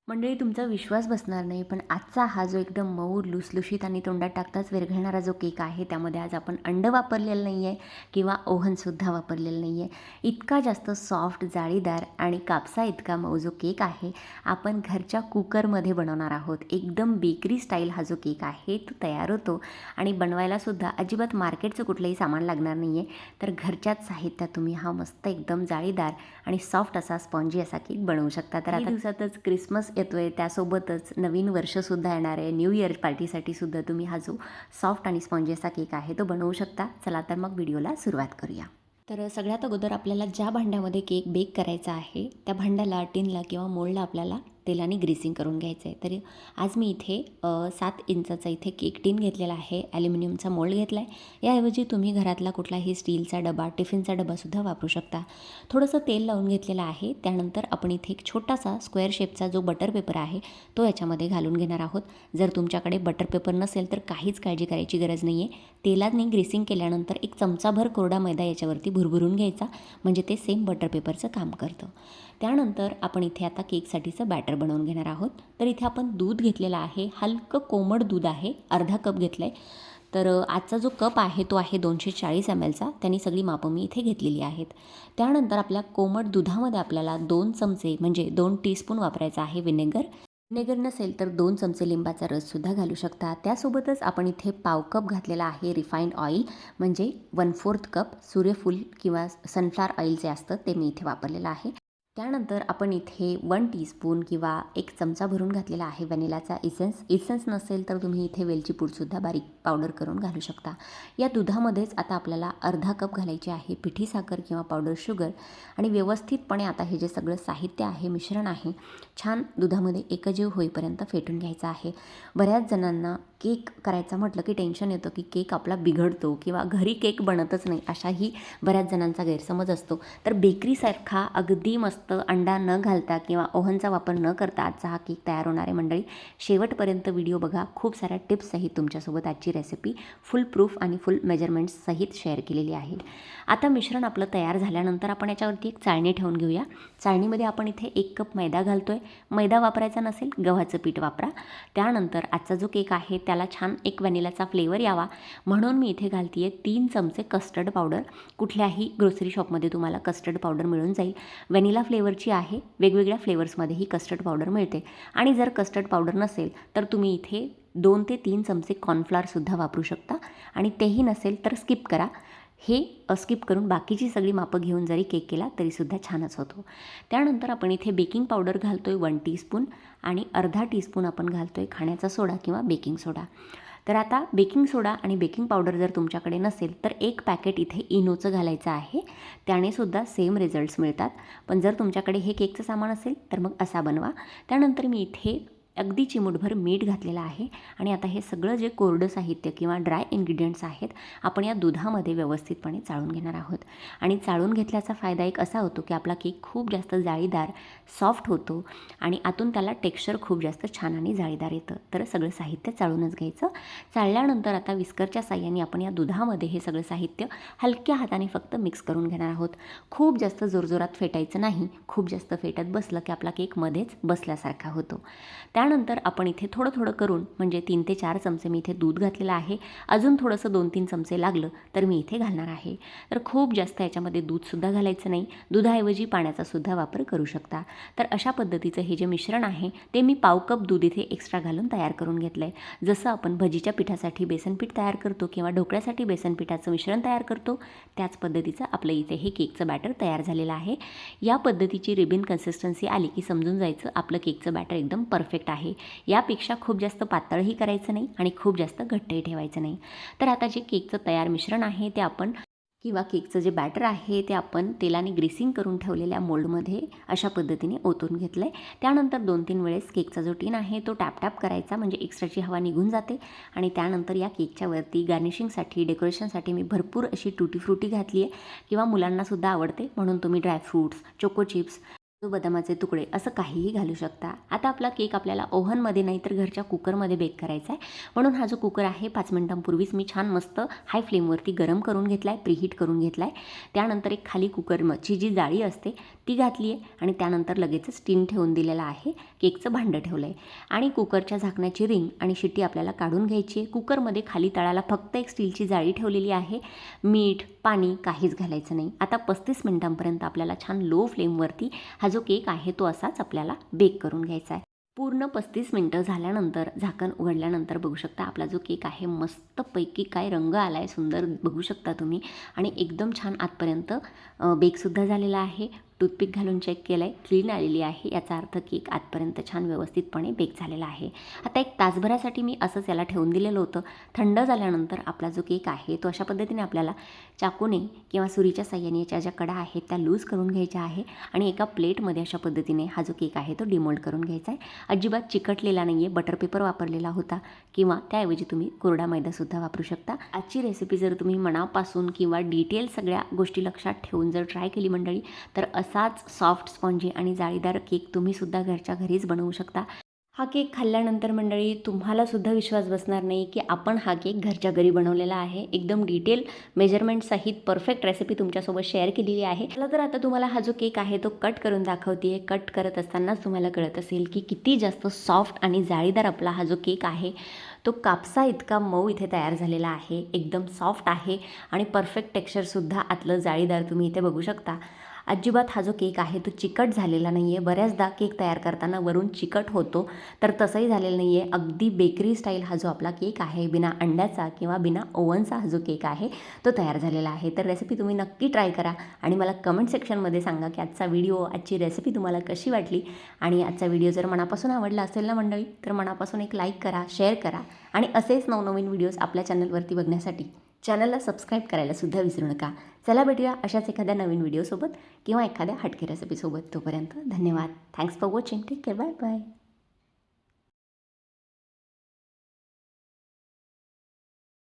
मंडळी, तुमचा विश्वास बसणार नाही, पण आजचा हा जो एकदम मऊ लुसलुशीत आणि तोंडात टाकताच विरघळणारा जो केक आहे, त्यामध्ये आज आपण अंड वापरलेलं नाही आहे किंवा ओव्हनसुद्धा वापरलेलं नाही आहे. इतका जास्त सॉफ्ट, जाळीदार आणि कापसा इतका मऊ जो केक आहे, आपण घरच्या कुकरमध्ये बनवणार आहोत. एकदम बेकरी स्टाईल हा जो केक आहे तो तयार होतो आणि बनवायलासुद्धा अजिबात मार्केटचं कुठलंही सामान लागणार नाही आहे. तर घरच्याच साहित्यात तुम्ही हा मस्त एकदम जाळीदार आणि सॉफ्ट असा स्पॉन्जी असा केक बनवू शकता. तर आता दिवसातच क्रिसमस येतोय, त्यासोबतच नवीन वर्षसुद्धा येणार आहे. न्यू इयर पार्टीसाठी सुद्धा तुम्ही हा जो सॉफ्ट आणि स्पॉन्जी असा केक आहे तो बनवू शकता. चला तर मग व्हिडिओला सुरुवात करूया. तर सगळ्यात अगोदर आपल्याला ज्या भांड्यामध्ये केक बेक करायचा आहे त्या भांड्याला, टिनला किंवा मोल्डला आपल्याला तेलाने ग्रीसिंग करून घ्यायचं आहे. तरी आज मी इथे 7 इंचाचा इथे केक टिन घेतलेला आहे, ॲल्युमिनियमचा मोल्ड घेतला आहे. याऐवजी तुम्ही घरातला कुठलाही स्टीलचा डबा, टिफिनचा डबासुद्धा वापरू शकता. थोडंसं तेल लावून घेतलेलं आहे. त्यानंतर आपण इथे एक छोटासा स्क्वेअर शेपचा जो बटर पेपर आहे तो याच्यामध्ये घालून घेणार आहोत. जर तुमच्याकडे बटर पेपर नसेल तर काहीच काळजी करायची गरज नाही आहे. तेलाने ग्रीसिंग केल्यानंतर एक चमचाभर कोरडा मैदा याच्यावरती भुरभुरून घ्यायचा, म्हणजे ते सेम बटर पेपरचं काम करतं. त्यानंतर आपण इथे आता केकसाठीचं बॅटर बनवून घेणार आहोत. तर इथे आपण दूध घेतलेलं आहे, हलकं कोमट दूध आहे, अर्धा कप घेतलं आहे. तर आजचा जो कप आहे तो आहे 240 ml चा. त्यांनी सगळी मापं मी इथे घेतलेली आहेत. त्यानंतर आपल्या कोमट दुधामध्ये आपल्याला 2 चमचे म्हणजे 2 टीस्पून वापरायचा आहे विनेगर. विनेगर नसेल तर 2 चमचे लिंबाचा रससुद्धा घालू शकता. त्यासोबतच आपण इथे पाव कप घातलेला आहे रिफाईंड ऑइल, म्हणजे 1/4 कप सूर्यफूल किंवा सनफ्लॉवर ऑइल जे असतं ते मी इथे वापरलेलं आहे. त्यानंतर आपण इथे 1 टीस्पून किंवा 1 चमचा भरून घातलेला आहे व्हॅनिलाचा इसेन्स नसेल तर तुम्ही इथे वेलची पूडसुद्धा बारीक पावडर करून घालू शकता. या दुधामध्येच आता आपल्याला अर्धा कप घालायची आहे पिठी साखर किंवा पावडर शुगर आणि व्यवस्थितपणे आता हे जे सगळं साहित्य आहे, मिश्रण आहे, छान दुधामध्ये एकजीव होईपर्यंत फेटून घ्यायचं आहे. बऱ्याच जणांना केक करायचा म्हटलं की टेन्शन येतं की केक आपला बिघडतो किंवा घरी केक बनतच नाही, अशाही बऱ्याच जणांचा गैरसमज असतो. तर बेकरीसारखा अगदी मस्त अंडा न घालता किंवा ओव्हनचा वापर न करता आजचा हा केक तयार होणार आहे. मंडळी, शेवटपर्यंत व्हिडिओ बघा. खूप साऱ्या टिप्ससहित तुमच्यासोबत आजची रेसिपी फुल प्रूफ आणि फुल मेजरमेंट्ससहित शेअर केलेली आहे. आता मिश्रण आपलं तयार झाल्यानंतर आपण याच्यावरती एक चाळणी ठेवून घेऊया. चाळणीमध्ये आपण इथे 1 कप मैदा घालतो आहे. मैदा वापरायचा नसेल गव्हाचं पीठ वापरा. त्यानंतर आजचा जो केक आहे त्याला छान एक व्हॅनिलाचा फ्लेवर यावा म्हणून मी इथे घालते आहे 3 चमचे कस्टर्ड पावडर. कुठल्याही ग्रोसरी शॉपमध्ये तुम्हाला कस्टर्ड पावडर मिळून जाईल. व्हॅनिला फ्लेवरची आहे, वेगवेगळ्या फ्लेवर्समध्येही कस्टर्ड पावडर मिळते. आणि जर कस्टर्ड पावडर नसेल तर तुम्ही इथे 2 ते 3 चमचे कॉर्नफ्लॉरसुद्धा वापरू शकता आणि तेही नसेल तर स्किप करा. हे स्किप करून बाकीची सगळी मापं घेऊन जरी केक केला तरीसुद्धा छानच होतो. त्यानंतर आपण इथे बेकिंग पावडर घालतो आहे 1 टीस्पून आणि अर्धा टीस्पून आपण घालतो आहे खाण्याचा सोडा किंवा बेकिंग सोडा. तर आता बेकिंग सोडा आणि बेकिंग पावडर जर तुमच्याकडे नसेल तर 1 पॅकेट इथे इनोचं घालायचं आहे. त्यानेसुद्धा सेम रिझल्ट्स मिळतात. पण जर तुमच्याकडे हे केकचं सामान असेल तर मग असा बनवा. त्यानंतर मी इथे अगदी चिमूटभर मीठ घातलेलं आहे आणि आता हे सगळं जे कोरडं साहित्य किंवा ड्राय इन्ग्रेडियंट्स आहेत आपण या दुधामध्ये व्यवस्थितपणे चाळून घेणार आहोत. आणि चाळून घेतल्याचा फायदा एक असा होतो की आपला केक खूप जास्त जाळीदार, सॉफ्ट होतो आणि आतून त्याला टेक्स्चर खूप जास्त छान आणि जाळीदार येतं. तर सगळं साहित्य चाळूनच घ्यायचं. चाळल्यानंतर आता विस्करच्या साहाय्याने आपण या दुधामध्ये हे सगळं साहित्य हलक्या हाताने फक्त मिक्स करून घेणार आहोत. खूप जास्त जोरजोरात फेटायचं नाही. खूप जास्त फेटत बसलं की आपला केक मध्येच बसल्यासारखा होतो. त्यानंतर आपण इथे थोडं थोडं करून म्हणजे 3 ते 4 चमचे मी इथे दूध घातलेलं आहे. अजून थोडंसं 2-3 चमचे लागलं तर मी इथे घालणार आहे. तर खूप जास्त याच्यामध्ये दूधसुद्धा घालायचं नाही. दुधाऐवजी पाण्याचासुद्धा वापर करू शकता. तर अशा पद्धतीचं हे जे मिश्रण आहे ते मी पाव कप दूध इथे एक्स्ट्रा घालून तयार करून घेतलं आहे. जसं आपण भजीच्या पिठासाठी बेसनपीठ तयार करतो किंवा ढोकळ्यासाठी बेसनपीठाचं मिश्रण तयार करतो त्याच पद्धतीचं आपलं इथे हे केकचं बॅटर तयार झालेलं आहे. या पद्धतीची रिबन कन्सिस्टन्सी आली की समजून जायचं आपलं केकचं बॅटर एकदम परफेक्ट आहे. यापेक्षा खूप जास्त पातळही करायचं नाही आणि खूप जास्त घट्टही ठेवायचं नाही. तर आता जे केकचं तयार मिश्रण आहे ते आपण किंवा केकचं जे बॅटर आहे ते आपण तेलाने ग्रीसिंग करून ठेवलेल्या मोल्डमध्ये अशा पद्धतीने ओतून घेतलं आहे. त्यानंतर 2-3 वेळेस केकचा जो टिन आहे तो टॅप करायचा म्हणजे एक्स्ट्राची हवा निघून जाते. आणि त्यानंतर या केकच्या वरती गार्निशिंगसाठी, डेकोरेशनसाठी मी भरपूर अशी टुटी फ्रुटी घातली आहे किंवा मुलांनासुद्धा आवडते म्हणून तुम्ही ड्रायफ्रूट्स, चोको चिप्स बदामाचे तुकडे असं काहीही घालू शकता. आता आपला केक आपल्याला ओव्हनमध्ये नाही तर घरच्या कुकरमध्ये बेक करायचा आहे. म्हणून हा जो कुकर आहे 5 मिनिटांपूर्वीच मी छान मस्त हाय फ्लेमवरती गरम करून घेतला आहे, प्रीहीट करून घेतला आहे. त्यानंतर एक खाली कुकरची जी जाळी असते ती घातली आहे आणि त्यानंतर लगेचच स्टीम ठेवून दिलेलं आहे. केकचं भांडं ठेवलं आहे आणि कुकरच्या झाकण्याची रिंग आणि शिट्टी आपल्याला काढून घ्यायची आहे. कुकरमध्ये खाली तळाला फक्त एक स्टीलची जाळी ठेवलेली आहे. मीठ, पाणी काहीच घालायचं नाही. आता 35 मिनिटांपर्यंत आपल्याला छान लो फ्लेमवरती हा जो केक आहे तो असाच आपल्याला बेक करून घ्यायचा आहे. पूर्ण 35 मिनटं झाल्यानंतर झाकण उघडल्यानंतर बघू शकता आपला जो केक आहे मस्तपैकी काय रंग आला आहे, सुंदर बघू शकता तुम्ही आणि एकदम छान आतपर्यंत बेकसुद्धा झालेला आहे. टूथपिक घालून चेक केलं आहे, क्लीन आलेली आहे. याचा अर्थ केक आतपर्यंत छान व्यवस्थितपणे बेक झालेला आहे. आता एक तासभरासाठी मी असंच याला ठेवून दिलेलं होतं. थंड झाल्यानंतर आपला जो केक आहे तो अशा पद्धतीने आपल्याला चाकूने किंवा सुरीच्या साह्याने याच्या ज्या कडा आहेत त्या लूज करून घ्यायच्या आहे आणि एका प्लेटमध्ये अशा पद्धतीने हा जो केक आहे तो डिमोल्ड करून घ्यायचा आहे. अजिबात चिकटलेला नाही आहे, बटर पेपर वापरलेला होता किंवा त्याऐवजी तुम्ही कोरडा मैदासुद्धा वापरू शकता. आजची रेसिपी जर तुम्ही मनापासून किंवा डिटेल सगळ्या गोष्टी लक्षात ठेवून जर ट्राय केली मंडळी तर असाच सॉफ्ट स्पॉन्जी आणि जाळीदार केक तुम्हीसुद्धा घरच्या घरीच बनवू शकता. हा केक खाल्ल्यानंतर मंडळी तुम्हालासुद्धा विश्वास बसणार नाही की आपण हा केक घरच्या घरी बनवलेला आहे. एकदम डिटेल मेजरमेंटसहित परफेक्ट रेसिपी तुमच्यासोबत शेअर केलेली आहे. चला तर आता तुम्हाला हा जो केक आहे तो कट करून दाखवते आहे. कट करत असतानाच तुम्हाला कळत असेल की किती जास्त सॉफ्ट आणि जाळीदार आपला हा जो केक आहे तो कापसा इतका मऊ इथे तयार झालेला आहे. एकदम सॉफ्ट आहे आणि परफेक्ट टेक्स्चरसुद्धा आतलं जाळीदार तुम्ही इथे बघू शकता. अजिबात हा जो केक आहे तो चिकट झालेला नाही आहे. बऱ्याचदा केक तयार करताना वरून चिकट होतो, तर तसंही झालेलं नाही आहे. अगदी बेकरी स्टाईल हा जो आपला केक आहे, बिना अंड्याचा किंवा बिना ओव्हनचा हा जो केक आहे तो तयार झालेला आहे. तर रेसिपी तुम्ही नक्की ट्राय करा आणि मला कमेंट सेक्शनमध्ये सांगा की आजचा व्हिडिओ, आजची रेसिपी तुम्हाला कशी वाटली. आणि आजचा व्हिडिओ जर मनापासून आवडला असेल ना मंडळी तर मनापासून एक लाईक करा, शेअर करा आणि असेच नवनवीन व्हिडिओज आपल्या चॅनलवरती बघण्यासाठी चॅनलला सबस्क्राईब करायला सुद्धा विसरू नका. चला भेटूया अशाच एखाद्या नवीन व्हिडिओसोबत किंवा एखाद्या हटके रेसिपीसोबत. तोपर्यंत धन्यवाद. Thanks for watching. Take care. Bye bye.